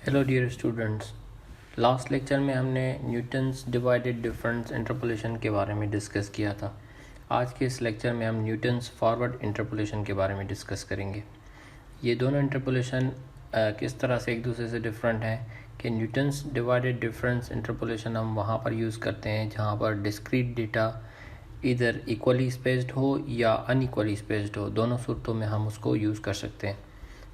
Hello dear students, last lecture में हमने Newton's divided difference interpolation के बारे में डिस्कस किया था। आज के इस लेक्चर में हम न्यूटन्स फॉरवर्ड इंटरपोलेशन के बारे में डिस्कस करेंगे। ये दोनों इंटरपोलेशन किस तरह से एक दूसरे से डिफरेंट हैं कि न्यूटन्स डिवाइडेड डिफरेंस इंटरपोलेशन हम वहाँ पर यूज़ करते हैं जहाँ पर डिस्क्रीट डेटा इधर इक्वली स्पेस्ड हो या अनइक्वली स्पेस्ड हो, दोनों सूरतों में हम उसको यूज़ कर सकते हैं।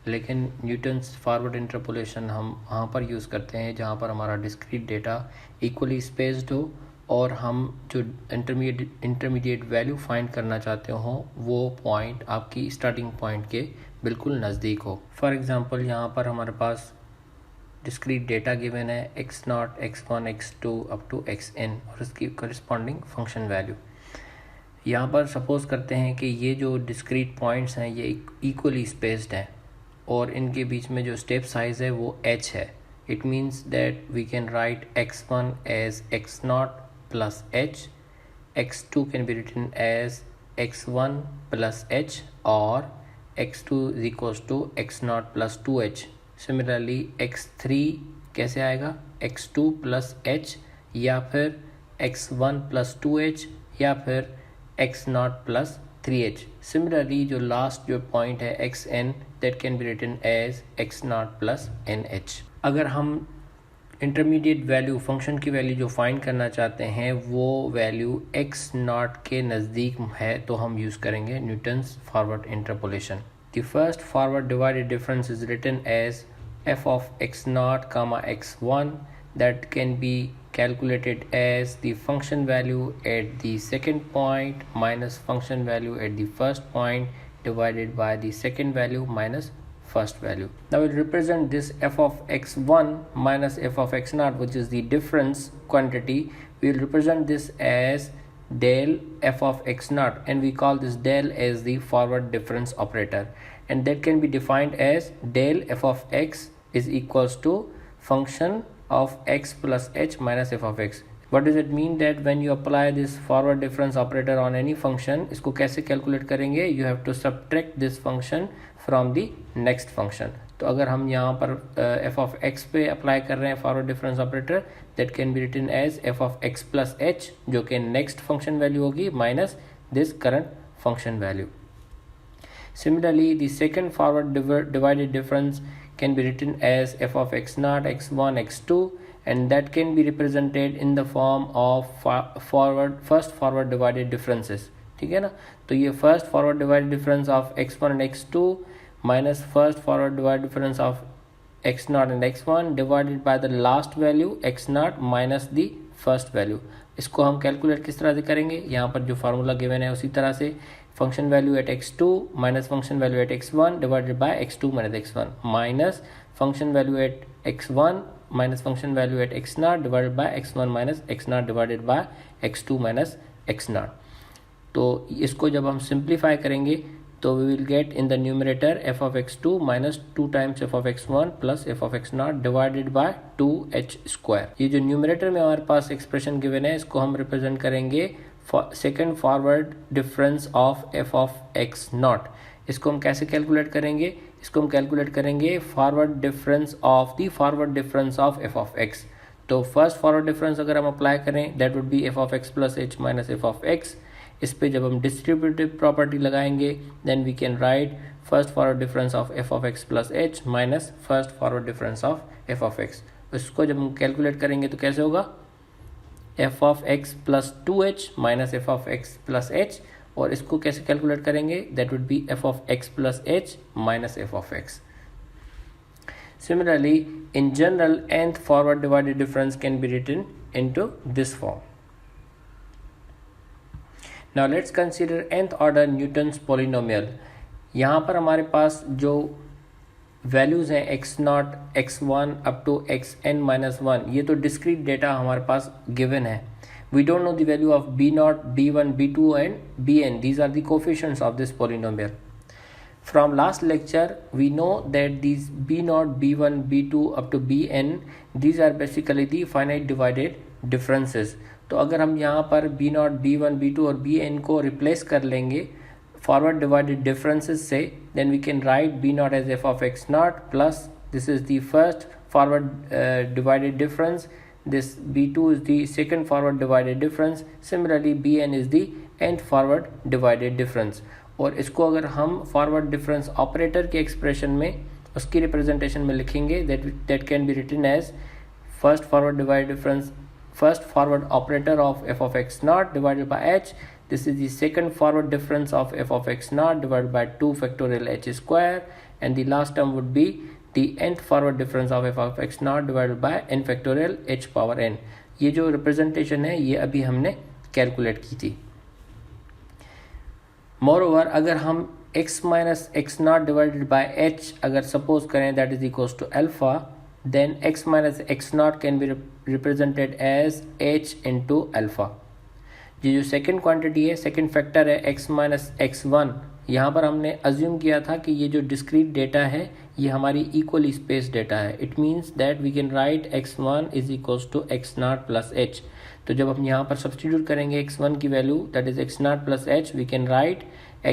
लेकिन न्यूटन्स फॉरवर्ड इंटरपोलेशन हम वहाँ पर यूज़ करते हैं जहाँ पर हमारा डिस्क्रीट डेटा इक्वली स्पेस्ड हो और हम जो इंटरमीडिएट वैल्यू फाइंड करना चाहते हो वो पॉइंट आपकी स्टार्टिंग पॉइंट के बिल्कुल नज़दीक हो। फॉर एग्ज़ाम्पल यहाँ पर हमारे पास डिस्क्रीट डेटा गिवन है x0, x1, x2 up to xn और उसकी करस्पॉन्डिंग फंक्शन वैल्यू। यहाँ पर सपोज़ करते हैं कि ये जो डिस्क्रीट पॉइंट्स हैं ये इक्वली स्पेस्ड हैं और इनके बीच में जो स्टेप साइज़ है वो h है। It means that we can write x1 as x0 plus h, x2 can be written as x1 plus h और x2 is equals to x0 plus 2h। Similarly x3 कैसे आएगा, x2 plus h या फिर x1 plus 2h या फिर x0 plus 3h। Similarly जो last जो point है xn that can be written as x0 plus nh। अगर हम इंटरमीडिएट वैल्यू फंक्शन की वैल्यू जो फाइंड करना चाहते हैं वो वैल्यू x0 के नज़दीक है तो हम यूज़ करेंगे Newton's forward interpolation. The first forward divided difference is written as f of x0 comma x1 that can be calculated as the function value at the second point minus function value at the first point divided by the second value minus first value. Now we'll represent this f of x1 minus f of x0, which is the difference quantity. We'll represent this as del f of x0 and we call this del as the forward difference operator, and that can be defined as del f of x is equals to function of x plus h minus f of x. What does it mean that when you apply this forward difference operator on any function, इसको कैसे calculate करेंगे? You have to subtract this function from the next function. तो अगर हम यहाँ पर f of x पे apply कर रहे हैं forward difference operator, that can be written as f of x plus h जो कि next function value होगी minus this current function value. Similarly, the second forward divided difference can be written as f of x0, x1, x2, and that can be represented in the form of first forward divided differences. ठीक है ना, तो ये first forward divided difference of x1 and x2 minus first forward divided difference of x0 and x1 divided by the last value x0 minus the first value. इसको हम calculate किस तरह से करेंगे, यहाँ पर जो फार्मूला गिवन है उसी तरह से function value at x2 minus function value at x1 divided by x2 minus x1 minus function value at x1 minus function value at x0 divided by x1 minus x0 divided by x2 minus x0. तो इसको जब हम simplify करेंगे तो we will get in the numerator f of x2 minus 2 times f of x1 plus f of x0 divided by 2h square. ये जो numerator में हमारे पास एक्सप्रेशन गिवन है इसको हम रिप्रेजेंट करेंगे second forward difference of f of x naught. इसको हम कैसे कैलकुलेट करेंगे, इसको हम कैलकुलेट करेंगे forward difference of the forward difference of f of x. तो फर्स्ट फॉरवर्ड डिफरेंस अगर हम अप्लाई करें that would be f of x plus h minus f of x. इस पे जब हम डिस्ट्रीब्यूटिव प्रॉपर्टी लगाएंगे then we can write first forward difference of f of x plus h minus first forward difference of f of x. इसको जब हम calculate करेंगे तो कैसे होगा, f of x plus 2h minus f of x plus h, और इसको कैसे कैलकुलेट करेंगे, that would be f of x plus h minus f of x. Similarly, in general, nth forward divided difference can be written into this form. Now let's consider nth order Newton's polynomial. यहाँ पर हमारे पास जो values हैं x0, x1 up to xn minus 1, ये तो discrete data हमारे पास given है. We don't know the value of b0, b1, b2 and bn. These are the coefficients of this polynomial. From last lecture we know that these b0, b1, b2 up to bn, these are basically the finite divided differences. तो अगर हम यहाँ पर b0, b1, b2 और bn को replace कर लेंगे forward divided differences से, then we can write b0 as f of x0 plus This is the first forward divided difference. This B2 is the second forward divided difference. Similarly BN is the nth forward divided difference. और इसको अगर हम forward difference operator के expression में उसकी representation में लिखेंगे that can be written as first forward divided difference, first forward operator of f of x naught divided by h. This is the second forward difference of f of x naught divided by 2 factorial h square, and the last term would be the nth forward difference of f of x naught divided by n factorial h power n. ये जो representation है ये अभी हमने calculate की थी. Moreover अगर हम x minus x naught divided by h अगर सपोज करें that is equals to alpha, then x minus x naught can be represented as h into alpha. ये जो सेकेंड क्वांटिटी है, सेकेंड फैक्टर है x माइनस एक्स वन, यहाँ पर हमने assume किया था कि ये जो डिस्क्रीट डेटा है ये हमारी इक्वली स्पेस डेटा है. It means that we can write x1 is equals to x naught plus h. तो जब हम यहाँ पर सब्सटीट्यूट करेंगे x1 की value that is x naught plus h, we can write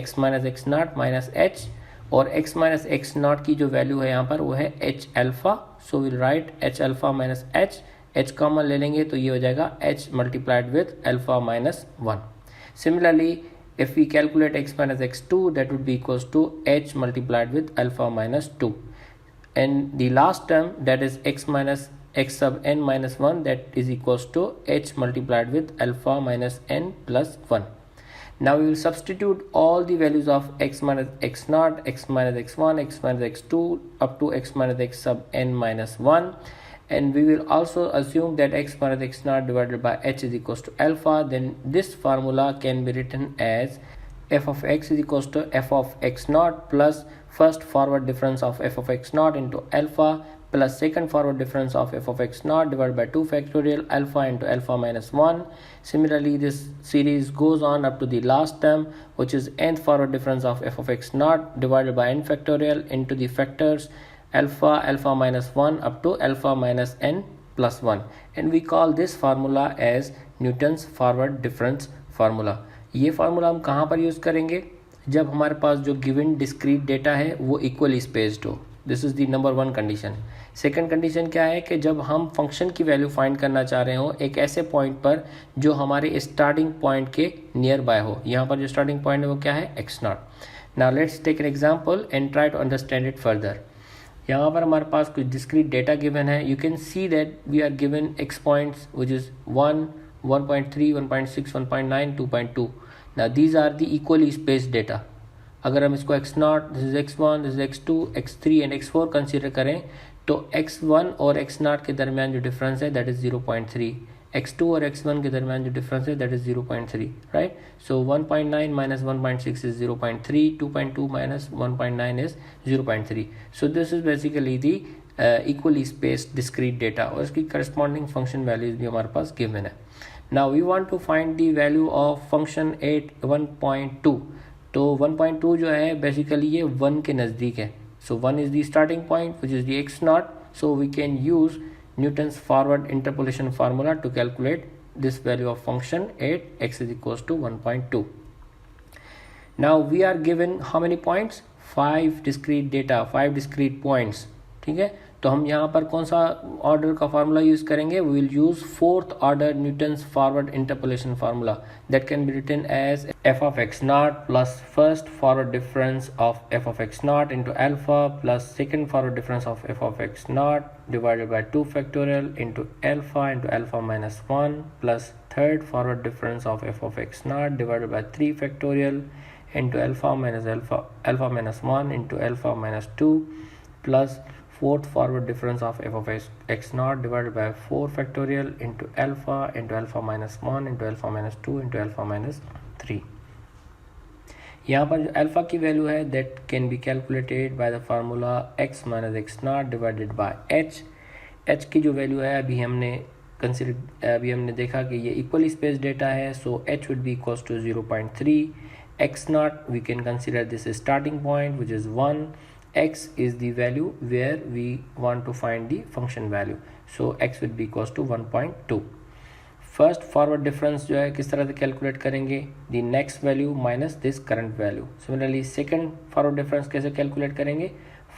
x minus x naught minus h, और x minus x naught की जो वैल्यू है यहाँ पर वो है h alpha. So will write h alpha minus h common ले लेंगे तो ये हो जाएगा h multiplied with alpha minus 1. Similarly if we calculate x minus x2, that would be equals to h multiplied with alpha minus 2, and the last term that is x minus x sub n minus 1, that is equals to h multiplied with alpha minus n plus 1. Now we will substitute all the values of x minus x naught, x minus x1, x minus x2 up to x minus x sub n minus 1, and we will also assume that x minus x naught divided by h is equals to alpha. Then this formula can be written as f of x is equals to f of x naught plus first forward difference of f of x naught into alpha plus second forward difference of f of x naught divided by 2 factorial alpha into alpha minus 1. Similarly, this series goes on up to the last term, which is nth forward difference of f of x naught divided by n factorial into the factors alpha minus 1 up to alpha minus n plus 1, and we call this formula as Newton's forward difference formula. ये formula हम कहाँ पर use करेंगे? जब हमारे पास जो given discrete data है वो इक्वली स्पेस्ड हो. This is the number 1 condition. Second condition क्या है कि जब हम फंक्शन की वैल्यू फाइंड करना चाह रहे हो एक ऐसे पॉइंट पर जो हमारे स्टार्टिंग पॉइंट के नियर बाय हो. यहाँ पर जो स्टार्टिंग पॉइंट है वो क्या है? x नॉट. Now let's take an example and try to understand it further. यहाँ पर हमारे पास कुछ डिस्क्रीट डेटा गिवन है. You can see that we are given x points which is 1, 1.3, 1.6, 1.9, 2.2. Now these are the equally spaced data. अगर हम इसको x नॉट, this is x1, this is x2, x3 and x4 consider करें तो x1 और x not के दरमियान जो डिफरेंस है दैट इज़ 0.3. x2 और x1 के दरमियान जो डिफरेंस है that is 0.3, right. So 1.9 minus 1.6 is 0.3, 2.2 minus 1.9 is 0.3. So this is basically the equally spaced discrete data, और इसकी करस्पॉन्डिंग फंक्शन वैल्यूज भी हमारे पास गिवन है. Now we want to find the value of function at 1.2. तो 1.2 जो है basically ये 1 के नज़दीक है. So 1 is the starting point which is the x naught. So we can use Newton's forward interpolation formula to calculate this value of function at x is equals to 1.2. Now we are given how many points? 5 discrete data, 5 discrete points. ठीक है, तो हम यहाँ पर कौन सा order का formula use करेंगे? We will use fourth order Newton's forward interpolation formula that can be written as f of x naught plus first forward difference of f of x naught into alpha plus second forward difference of f of x naught divided by 2 factorial into alpha minus 1 plus third forward difference of f of x naught divided by 3 factorial into alpha minus 1 into alpha minus 2 plus fourth forward difference of f of x naught divided by 4 factorial into alpha minus 1 into alpha minus 2 into alpha minus 3. यहाँ पर जो alpha की value है that can be calculated by the formula x minus x naught divided by h. h की जो value है अभी हमने देखा कि ये इक्वली स्पेस डेटा है. So h would be equals to 0.3. x naught we can consider this starting point which is 1. x is the value where we want to find the function value. So x would be equals to 1.2. First forward difference जो है किस तरह से calculate करेंगे? The next value minus this current value. Similarly second forward difference कैसे calculate करेंगे?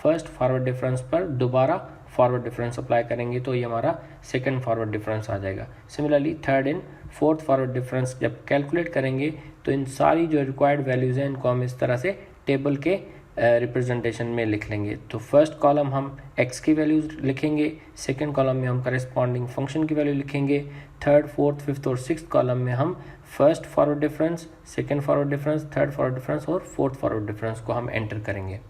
First forward difference पर दोबारा फॉरवर्ड डिफरेंस अप्लाई करेंगे तो ये हमारा सेकंड फॉरवर्ड डिफरेंस आ जाएगा। Similarly third and fourth forward difference जब कैलकुलेट करेंगे तो इन सारी जो रिक्वायर्ड वैल्यूज़ हैं इनको हम इस तरह से टेबल के रिप्रेजेंटेशन में लिख लेंगे। तो फर्स्ट कॉलम हम x की वैल्यूज लिखेंगे, सेकंड कॉलम में हम करस्पॉन्डिंग फंक्शन की वैल्यू लिखेंगे, थर्ड फोर्थ फिफ्थ और सिक्स्थ कॉलम में हम first forward difference, second forward difference, third forward difference और फोर्थ फॉरवर्ड डिफरेंस को हम एंटर करेंगे।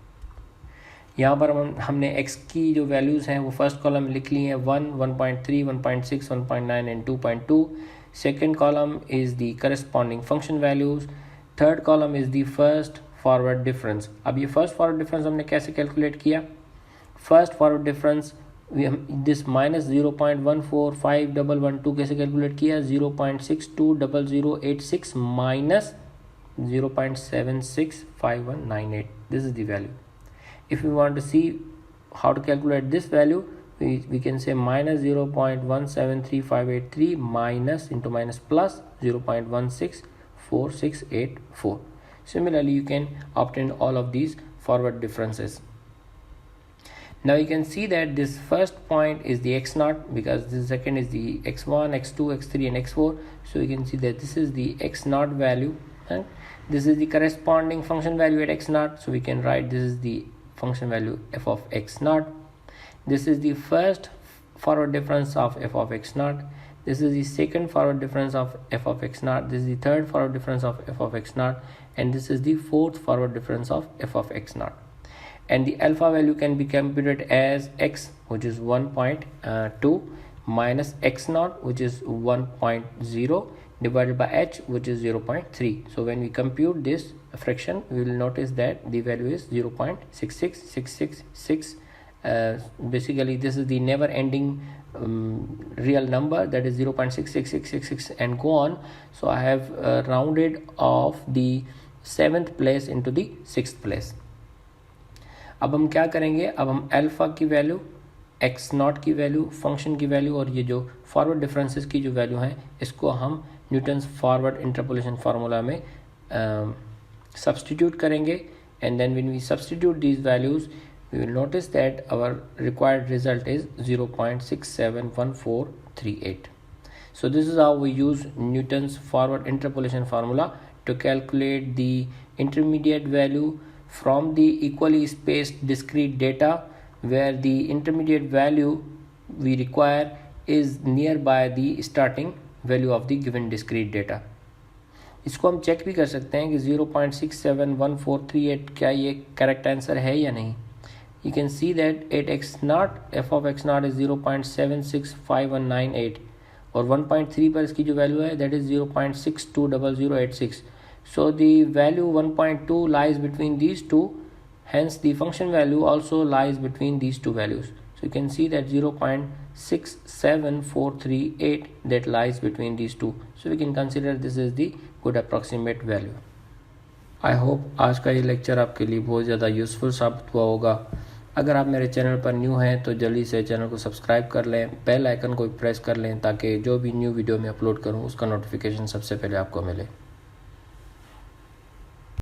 यहाँ पर हमने x की जो वैल्यूज़ हैं वो फर्स्ट कॉलम में लिख ली हैं 1, 1.3, 1.6, 1.9 and 2.2। Second column is the corresponding function values, third column is the first forward difference. अब ये फर्स्ट फॉरवर्ड डिफरेंस हमने कैसे कैलकुलेट किया? First forward difference this minus 0.145112 कैसे कैलकुलेट किया? 0.620086 minus 0.765198, this is the value. If we want to see how to calculate this value, we can say minus 0.173583 minus into minus plus 0.164684. Similarly, you can obtain all of these forward differences. Now you can see that this first point is the x naught because this second is the x1, x2, x3 and x4. So you can see that this is the x naught value and this is the corresponding function value at x naught. So we can write this is the function value f of x naught. This is the first forward difference of f of x naught. This is the second forward difference of f of x naught. This is the third forward difference of f of x naught, and this is the fourth forward difference of f of x naught. And the alpha value can be computed as x, which is 1.2 minus x naught, which is 1.0 divided by h, which is 0.3. So when we compute this fraction, we will notice that the value is 0.66666. Basically this is the never ending real number, that is 0.66666 and go on. So I have rounded off the 7th place into the 6th place. अब हम क्या करेंगे? अब हम alpha की value, x naught की value, function की value और ये जो फॉरवर्ड डिफरेंसेस की जो वैल्यू हैं इसको हम न्यूटन्स फॉरवर्ड इंटरपोलेशन फार्मूला में सब्सटीट्यूट करेंगे, and then when we substitute these values we will notice that our required result is 0.671438. So this is how we use Newton's forward interpolation formula to calculate the intermediate value from the equally spaced discrete data where the intermediate value we require is nearby the starting value of the given discrete data. इसको हम check भी कर सकते हैं कि 0.671438 क्या ये correct answer है या नहीं. You can see that at x naught f of x naught is 0.765198 और 1.3 पर इसकी जो वैल्यू है that is 0.620086. So the value 1.2 lies between these two, hence the function value also lies between these two values. So you can see that 0.67438 that lies between these two. So we can consider this is the good approximate value. I hope आज का ये lecture आपके लिए बहुत ज़्यादा useful साबित हुआ होगा. अगर आप मेरे चैनल पर न्यू हैं तो जल्दी से चैनल को सब्सक्राइब कर लें, बेल आइकन को प्रेस कर लें ताकि जो भी न्यू वीडियो मैं अपलोड करूं उसका नोटिफिकेशन सबसे पहले आपको मिले.